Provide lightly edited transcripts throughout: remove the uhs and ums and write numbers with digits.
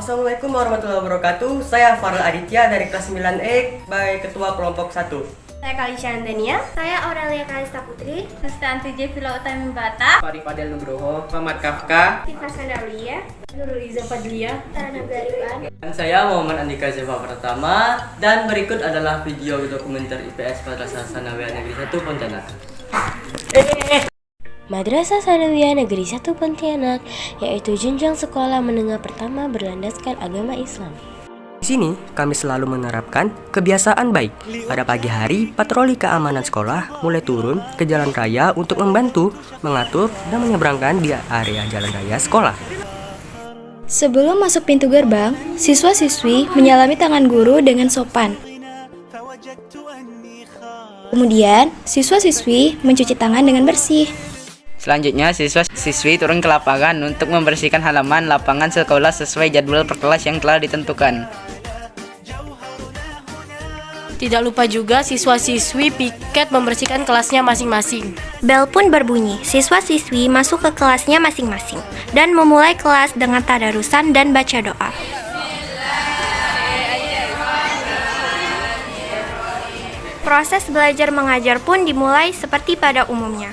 Assalamualaikum warahmatullahi wabarakatuh. Saya Farel Aditya dari kelas 9E sebagai ketua kelompok 1. Saya Kalisha Andania. Saya Aurelia Kalista Putri. Sustanti J. Vila Utami Bata. Farid Fadel Nugroho, Muhammad Kafka, Tifa Sandalia. Nurul Iza Fadlia. Tarana Gariban. dan saya Muhammad Andika Zefa Pratama. Dan berikut adalah video dokumenter IPS Madrasah Sanawiyah Negeri 1 Pontianak. Madrasah Sanawiyah Negeri 1 Pontianak, yaitu jenjang sekolah menengah pertama berlandaskan agama Islam. Di sini kami selalu menerapkan kebiasaan baik. Pada pagi hari, patroli keamanan sekolah mulai turun ke jalan raya untuk membantu, mengatur, dan menyeberangkan di area jalan raya sekolah. Sebelum masuk pintu gerbang, siswa-siswi menyalami tangan guru dengan sopan. Kemudian, siswa-siswi mencuci tangan dengan bersih. Selanjutnya, siswa-siswi turun ke lapangan untuk membersihkan halaman lapangan sekolah sesuai jadwal per kelas yang telah ditentukan. Tidak lupa juga siswa-siswi piket membersihkan kelasnya masing-masing. Bel pun berbunyi, siswa-siswi masuk ke kelasnya masing-masing dan memulai kelas dengan tadarusan dan baca doa. Proses belajar mengajar pun dimulai seperti pada umumnya.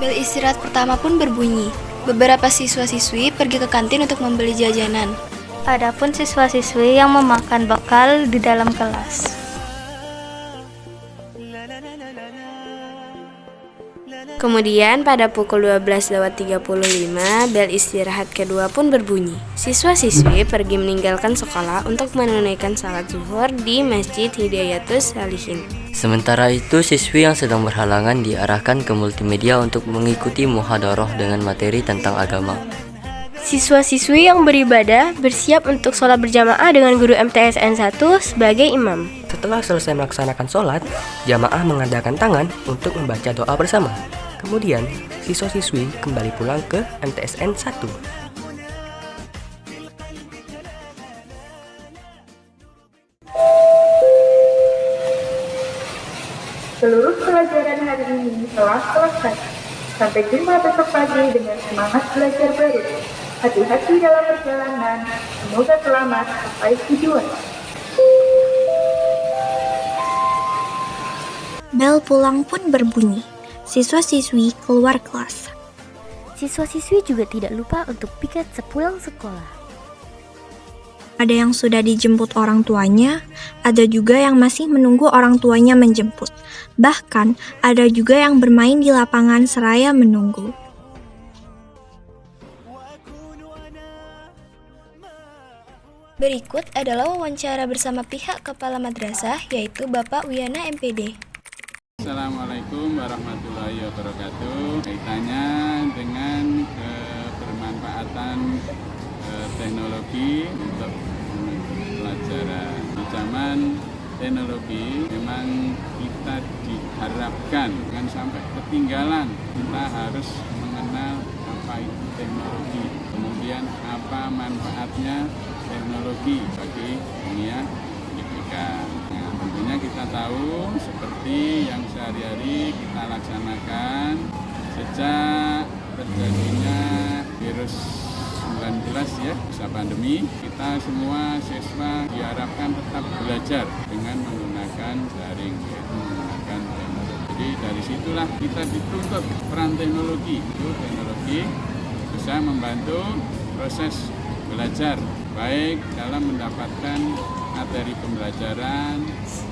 Bel istirahat pertama pun berbunyi. Beberapa siswa-siswi pergi ke kantin untuk membeli jajanan. Adapun siswa-siswi yang memakan bekal di dalam kelas. Kemudian pada pukul 12.35 bel istirahat kedua pun berbunyi. Siswa-siswi pergi meninggalkan sekolah untuk menunaikan salat zuhur di Masjid Hidayatus Salihin. Sementara itu, siswi yang sedang berhalangan diarahkan ke multimedia untuk mengikuti muhadharah dengan materi tentang agama. Siswa-siswi yang beribadah bersiap untuk sholat berjamaah dengan guru MTSN 1 sebagai imam. Setelah selesai melaksanakan sholat, jamaah mengadakan tangan untuk membaca doa bersama. Kemudian, siswa-siswi kembali pulang ke MTSN 1. Seluruh pelajaran hari ini telah selesai. Sampai jumpa besok pagi dengan semangat belajar baru. Hati-hati dalam perjalanan. Semoga selamat sampai tujuan. Bel pulang pun berbunyi. Siswa-siswi keluar kelas. Siswa-siswi juga tidak lupa untuk piket sepulang sekolah. Ada yang sudah dijemput orang tuanya, ada juga yang masih menunggu orang tuanya menjemput. Bahkan, ada juga yang bermain di lapangan seraya menunggu. Berikut adalah wawancara bersama pihak kepala madrasah, yaitu Bapak Wiyana MPD. Assalamualaikum warahmatullahi wabarakatuh. Kaitannya dengan kebermanfaatan teknologi untuk pelajaran. Di zaman teknologi memang kita diharapkan jangan sampai ketinggalan. Kita harus mengenal apa itu teknologi, kemudian apa manfaatnya teknologi bagi dunia pendidikan. Nah, tentunya kita tahu seperti yang sehari-hari kita laksanakan sejak terjadinya virus 19 ya, masa pandemi, kita semua siswa diharapkan tetap belajar dengan menggunakan daring, yaitu menggunakan teknologi. Jadi dari situlah kita dituntut peran teknologi. Itu teknologi bisa membantu proses belajar, baik dalam mendapatkan materi pembelajaran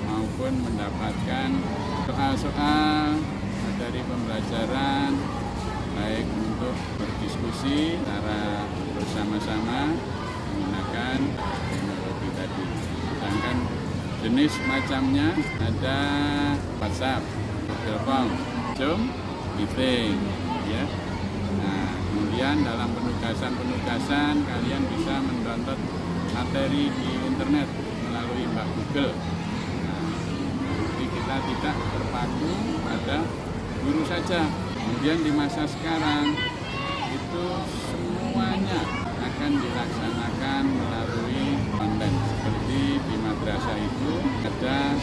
maupun mendapatkan soal-soal materi pembelajaran, baik untuk berdiskusi secara bersama-sama menggunakan teknologi tadi. Sedangkan jenis macamnya ada WhatsApp, Google Form, Zoom, Meeting, ya. Nah, kemudian dalam penugasan kalian bisa mendownload materi di internet melalui Mbak Google. Nah, jadi kita tidak terpaku pada guru saja. Kemudian di masa sekarang itu semuanya akan dilaksanakan melalui online. Seperti di madrasah itu ada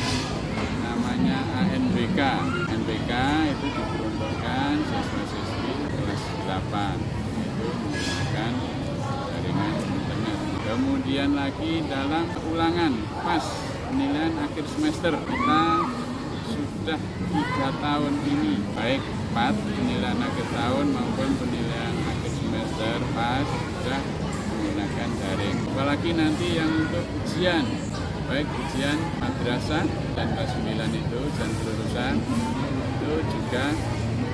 namanya ANBK. ANBK itu diperuntukkan siswa-siswi kelas 8. Kemudian lagi dalam ulangan pas penilaian akhir semester kita sudah 3 tahun ini, baik PAT penilaian akhir tahun maupun penilaian akhir semester pas sudah menggunakan daring. Apalagi nanti yang untuk ujian, baik ujian madrasah dan kelas 9 itu dan kelulusan itu juga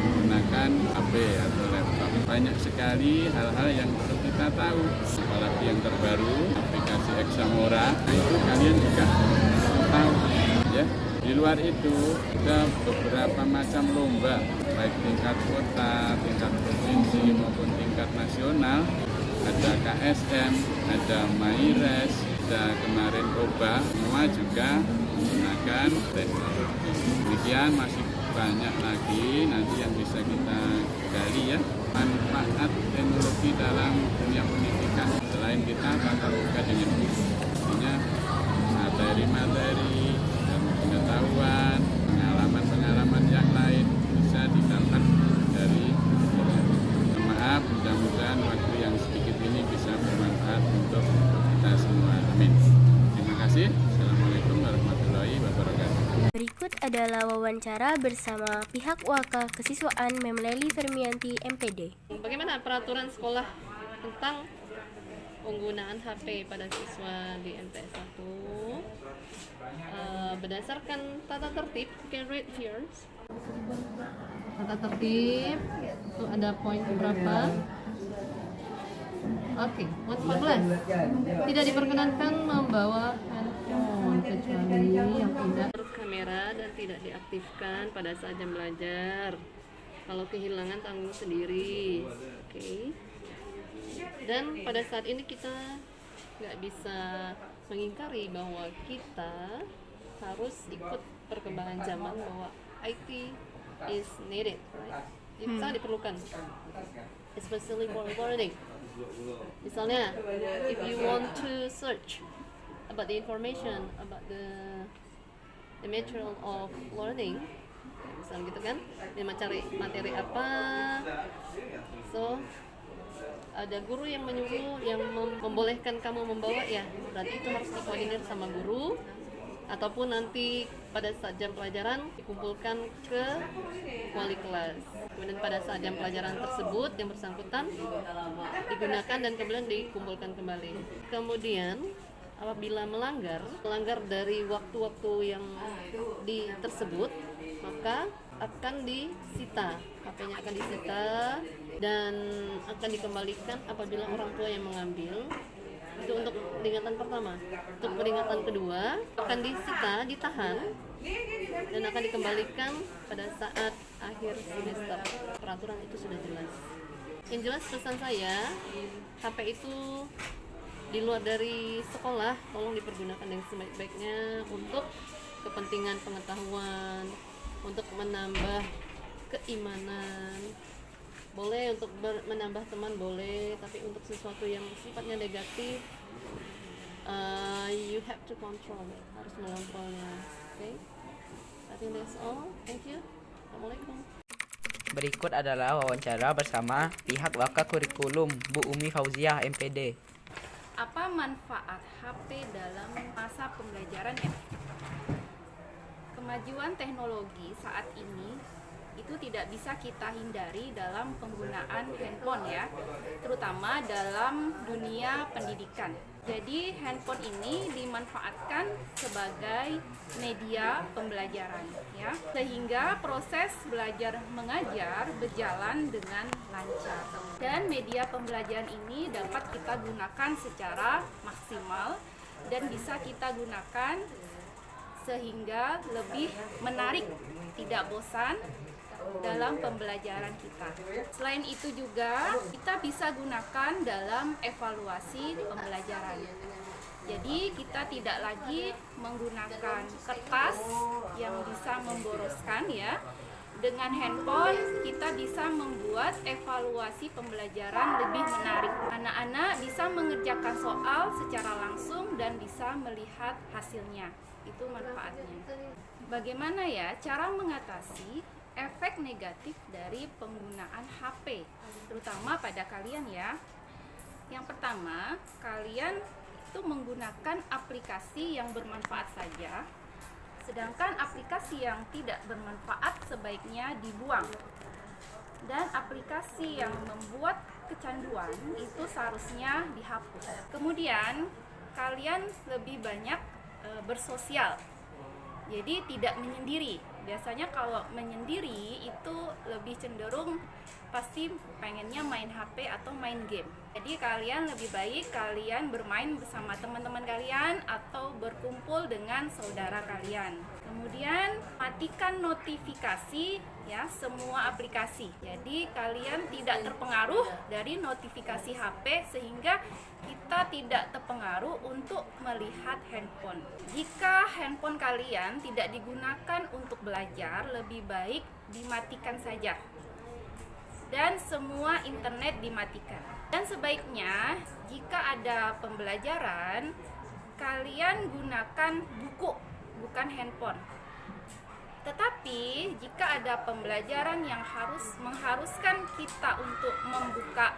menggunakan HP atau laptop. Banyak sekali hal-hal yang perlu kita tahu, apalagi yang terbaru aplikasi Examora. Nah, itu kalian juga tahu ya. Di luar itu ada beberapa macam lomba, baik tingkat kota, tingkat provinsi maupun tingkat nasional. Ada KSM, ada MyRes, ada kemarin OBA, semua juga menggunakan teknologi. Demikian masih banyak lagi nanti yang bisa kita gali ya, manfaat teknologi dalam dunia pendidikan. Selain kita tatap muka dengan guru, artinya materi-materi dan pengetahuan, pengalaman-pengalaman yang lain bisa didapat dari maaf, mudah-mudahan waktu yang sedikit ini bisa bermanfaat untuk kita semua. Amin. Terima kasih. Assalamualaikum warahmatullahi wabarakatuh. Berikut adalah wawancara bersama pihak Waka Kesiswaan Memleli Fermianti MPD. Bagaimana peraturan sekolah tentang penggunaan HP pada siswa di MTS 1? Berdasarkan tata tertib, you can read here. Tata tertib itu ada poin berapa? Oke, poin 14. Tidak diperkenankan membawa handphone kecuali yang tidak berkamera dan tidak diaktifkan pada saat jam belajar. Kalau kehilangan tanggung sendiri. Oke. Dan pada saat ini kita nggak bisa mengingkari bahwa kita harus ikut perkembangan zaman, bahwa IT is needed, right? Itu diperlukan, especially for learning. Misalnya, if you want to search about the information about the material of learning, misalnya gitu kan, dia mencari materi apa, so ada guru yang menyuruh, yang membolehkan kamu membawa, ya berarti itu harus dikoordinir sama guru, ataupun nanti pada saat jam pelajaran dikumpulkan ke wali kelas. Kemudian pada saat jam pelajaran tersebut yang bersangkutan digunakan dan kemudian dikumpulkan kembali. Kemudian apabila melanggar dari waktu-waktu yang tersebut, maka akan disita, HP-nya akan disita dan akan dikembalikan apabila orang tua yang mengambil. Itu untuk peringatan pertama. Untuk peringatan kedua akan disita, ditahan dan akan dikembalikan pada saat akhir semester. Peraturan itu sudah jelas. Yang jelas pesan saya, HP itu di luar dari sekolah tolong dipergunakan dengan sebaik-baiknya untuk kepentingan pengetahuan, untuk menambah keimanan. Boleh untuk menambah teman, boleh, tapi untuk sesuatu yang sifatnya negatif, you have to control it, harus mengontrolnya. Okay? I think that's all. Thank you. Assalamualaikum. Berikut adalah wawancara bersama pihak Waka Kurikulum, Bu Umi Fauziah, MPD. Apa manfaat HP dalam masa pembelajaran ya? Kemajuan teknologi saat ini itu tidak bisa kita hindari dalam penggunaan handphone ya, terutama dalam dunia pendidikan. Jadi handphone ini dimanfaatkan sebagai media pembelajaran ya, sehingga proses belajar mengajar berjalan dengan lancar. Dan media pembelajaran ini dapat kita gunakan secara maksimal dan bisa kita gunakan sehingga lebih menarik, tidak bosan dalam pembelajaran kita. Selain itu juga kita bisa gunakan dalam evaluasi pembelajaran. Jadi kita tidak lagi menggunakan kertas yang bisa memboroskan ya. Dengan handphone kita bisa membuat evaluasi pembelajaran lebih menarik. Anak-anak bisa mengerjakan soal secara langsung dan bisa melihat hasilnya. Itu manfaatnya. Bagaimana ya cara mengatasi efek negatif dari penggunaan HP, terutama pada kalian ya? Yang pertama, kalian itu menggunakan aplikasi yang bermanfaat saja, sedangkan aplikasi yang tidak bermanfaat sebaiknya dibuang. Dan aplikasi yang membuat kecanduan itu seharusnya dihapus. Kemudian kalian lebih banyak bersosial, jadi tidak menyendiri. Biasanya kalau menyendiri itu lebih cenderung pasti pengennya main HP atau main game. Jadi kalian lebih baik kalian bermain bersama teman-teman kalian atau berkumpul dengan saudara kalian. Kemudian matikan notifikasi ya semua aplikasi. Jadi kalian tidak terpengaruh dari notifikasi HP sehingga kita tidak terpengaruh untuk melihat handphone. Jika handphone kalian tidak digunakan untuk belajar, lebih baik dimatikan saja. Dan semua internet dimatikan. Dan sebaiknya jika ada pembelajaran, kalian gunakan buku, bukan handphone. Tetapi jika ada pembelajaran yang mengharuskan kita untuk membuka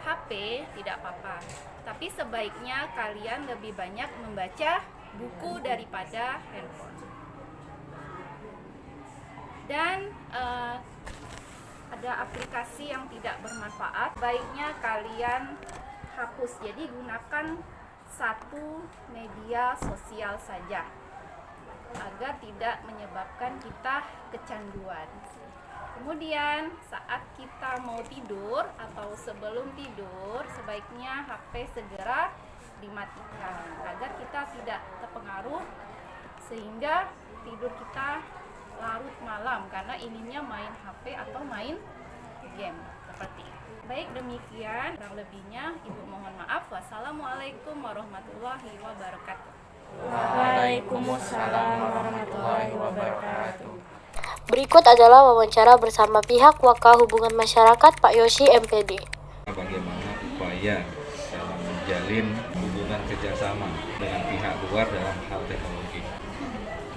HP, tidak apa-apa. Tapi sebaiknya kalian lebih banyak membaca buku daripada handphone. Dan ada aplikasi yang tidak bermanfaat, baiknya kalian hapus. Jadi gunakan satu media sosial saja agar tidak menyebabkan kita kecanduan. Kemudian saat kita mau tidur atau sebelum tidur, sebaiknya HP segera dimatikan agar kita tidak terpengaruh sehingga tidur kita larut malam karena inginnya main HP atau main game seperti itu. Baik, demikian kurang lebihnya Ibu mohon maaf. Wassalamualaikum warahmatullahi wabarakatuh. Waalaikumsalam warahmatullahi wabarakatuh. Berikut adalah wawancara bersama pihak Waka Hubungan Masyarakat Pak Yosi MPD. Bagaimana upaya dalam menjalin hubungan kerjasama dengan pihak luar dalam hal teknologi.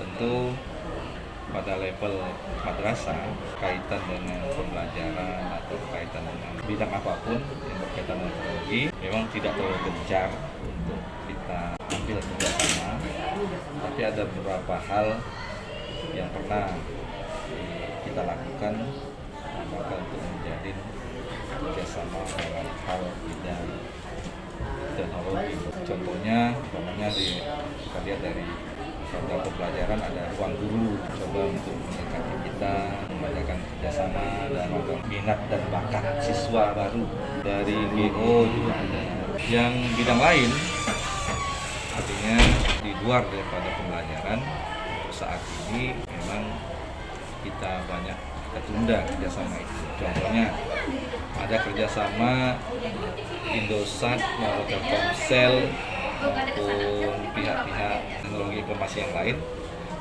Tentu pada level madrasah kaitan dengan pembelajaran atau kaitan dengan bidang apapun yang berkaitan dengan teknologi memang tidak terlalu gencar untuk kita ambil kerjasama, tapi ada beberapa hal yang pernah kita lakukan maka untuk menjalin kerjasama dalam hal bidang teknologi. Contohnya kita lihat dari program pembelajaran ada ruang guru, coba untuk mendekati kita, mengadakan kerjasama dan program minat dan bakat siswa baru dari GO juga ada. Yang bidang lain, artinya di luar daripada pembelajaran, untuk saat ini memang kita banyak tertunda kerjasama itu. Contohnya ada kerjasama Indosat, Telkomsel maupun pihak-pihak teknologi informasi yang lain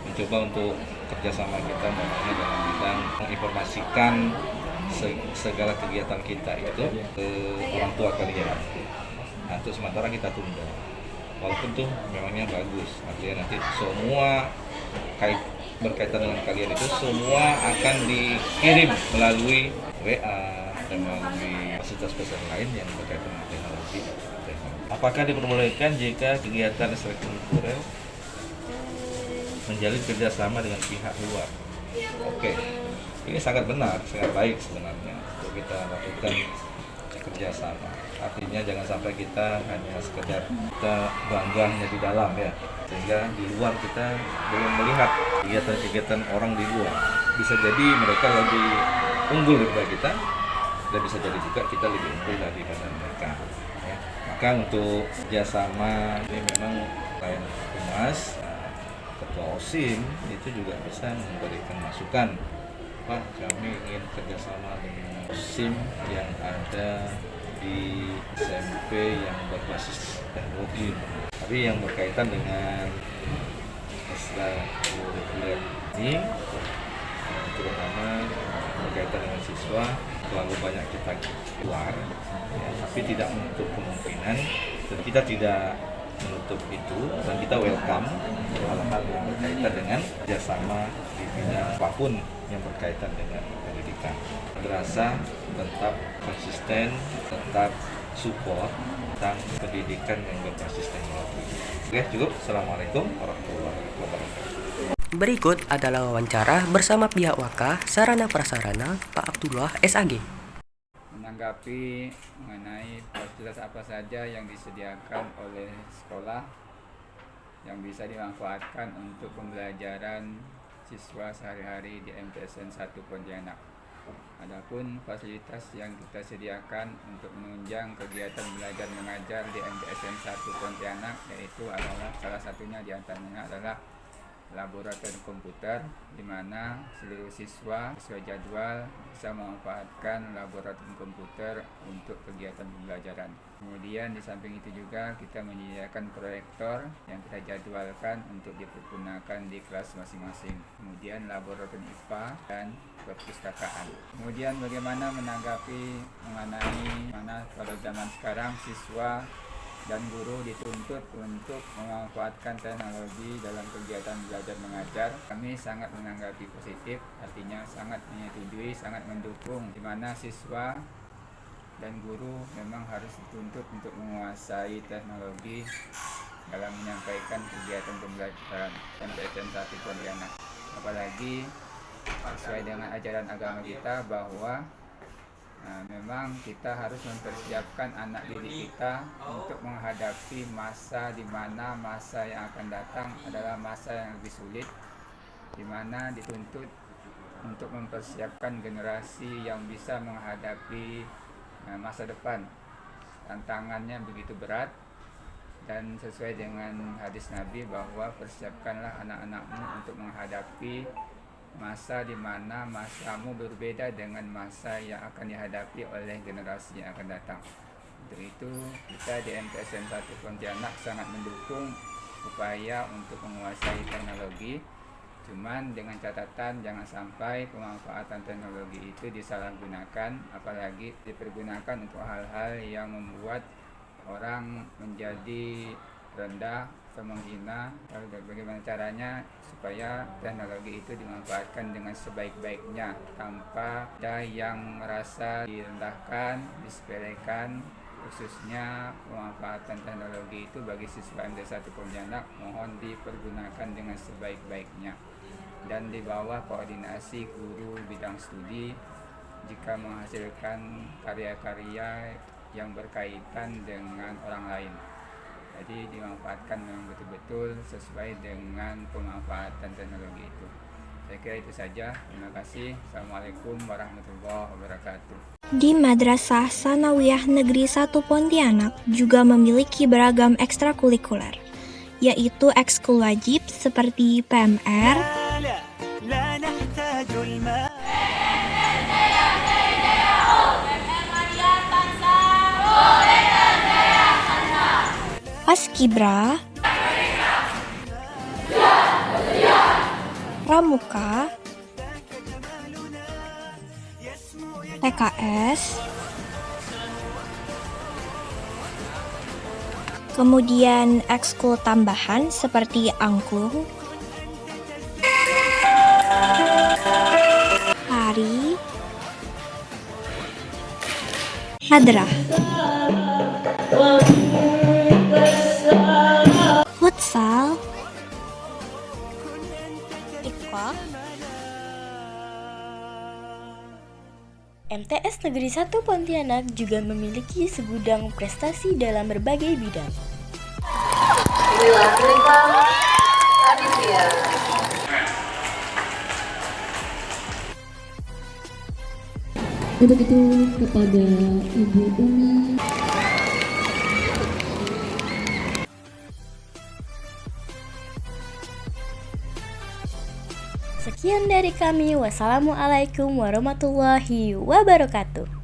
mencoba untuk kerjasama kita dalam bidang menginformasikan segala kegiatan kita itu ke orang tua kalian. Nah, untuk sementara kita tunda. Walaupun tuh memangnya bagus, artinya nanti semua berkaitan dengan kalian itu semua akan dikirim melalui WA dan melalui fasilitas lain yang berkaitan dengan teknologi. Apakah diperbolehkan jika kegiatan ekstrakurikuler menjalin kerjasama dengan pihak luar? Oke, ini sangat benar, sangat baik sebenarnya untuk kita lakukan kerjasama. Artinya jangan sampai kita hanya sekedar kita bangga hanya di dalam ya, sehingga di luar kita belum melihat kegiatan-kegiatan orang di luar. Bisa jadi mereka lebih unggul daripada kita, dan bisa jadi juga kita lebih unggul daripada mereka. Ya. Maka untuk kerjasama ini memang selain Humas, Ketua OSIM itu juga bisa memberikan masukan. Pak, kami ingin kerjasama dengan OSIM yang ada di SMP yang berbasis teknologi, tapi yang berkaitan dengan ekstrakurikuler ini, terutama berkaitan dengan siswa, terlalu banyak kita keluar, ya, tapi tidak menutup kemungkinan, dan kita tidak menutup itu, dan kita welcome hal-hal yang berkaitan dengan kerjasama di bidang apapun yang berkaitan dengan pendidikan. Berasa tetap konsisten, tetap support, tentang pendidikan yang berbasis teknologi. Oke, cukup. Assalamualaikum warahmatullahi wabarakatuh. Berikut adalah wawancara bersama pihak Waka Sarana Prasarana Pak Abdullah SAG. Menanggapi mengenai fasilitas apa saja yang disediakan oleh sekolah yang bisa dimanfaatkan untuk pembelajaran siswa sehari-hari di MTSN 1 Pontianak. Adapun fasilitas yang kita sediakan untuk menunjang kegiatan belajar mengajar di MTSN 1 Pontianak yaitu adalah salah satunya diantaranya adalah laboratorium komputer, di mana seluruh siswa sesuai jadwal bisa memanfaatkan laboratorium komputer untuk kegiatan pembelajaran. Kemudian di samping itu juga kita menyediakan proyektor yang kita jadwalkan untuk dipergunakan di kelas masing-masing. Kemudian laboratorium IPA dan perpustakaan. Kemudian bagaimana menanggapi mengenai mana pada zaman sekarang siswa dan guru dituntut untuk memanfaatkan teknologi dalam kegiatan belajar mengajar. Kami sangat menanggapi positif, artinya sangat menyetujui, sangat mendukung, di mana siswa dan guru memang harus dituntut untuk menguasai teknologi dalam menyampaikan kegiatan pembelajaran MTSN 1 Pontianak. Apalagi sesuai dengan ajaran agama kita bahwa memang kita harus mempersiapkan anak didik kita untuk menghadapi masa di mana masa yang akan datang adalah masa yang lebih sulit, di mana dituntut untuk mempersiapkan generasi yang bisa menghadapi masa depan. Tantangannya begitu berat dan sesuai dengan hadis Nabi bahwa persiapkanlah anak-anakmu untuk menghadapi masa di mana masamu berbeda dengan masa yang akan dihadapi oleh generasi yang akan datang. Untuk itu kita di MTSN 1 Pontianak sangat mendukung upaya untuk menguasai teknologi. Cuman dengan catatan jangan sampai pemanfaatan teknologi itu disalahgunakan, apalagi dipergunakan untuk hal-hal yang membuat orang menjadi rendah atau menghina. Bagaimana caranya supaya teknologi itu dimanfaatkan dengan sebaik-baiknya tanpa ada yang merasa direndahkan, disepelekan. Khususnya pemanfaatan teknologi itu bagi siswa MT 1 Pontianak mohon dipergunakan dengan sebaik-baiknya dan di bawah koordinasi guru bidang studi jika menghasilkan karya-karya yang berkaitan dengan orang lain. Jadi dimanfaatkan memang betul-betul sesuai dengan pemanfaatan teknologi itu. Saya kira itu saja. Terima kasih. Assalamualaikum warahmatullahi wabarakatuh. Di Madrasah Sanawiyah Negeri 1 Pontianak juga memiliki beragam ekstrakurikuler, yaitu ekskul wajib seperti PMR, Paskibra, Pramuka, PKS, kemudian ekskul tambahan seperti angklung, tari, hadrah, futsal, ikhwah. MTS Negeri 1 Pontianak juga memiliki segudang prestasi dalam berbagai bidang. Untuk itu kepada Ibu Umi. Sekian dari kami. Wassalamualaikum warahmatullahi wabarakatuh.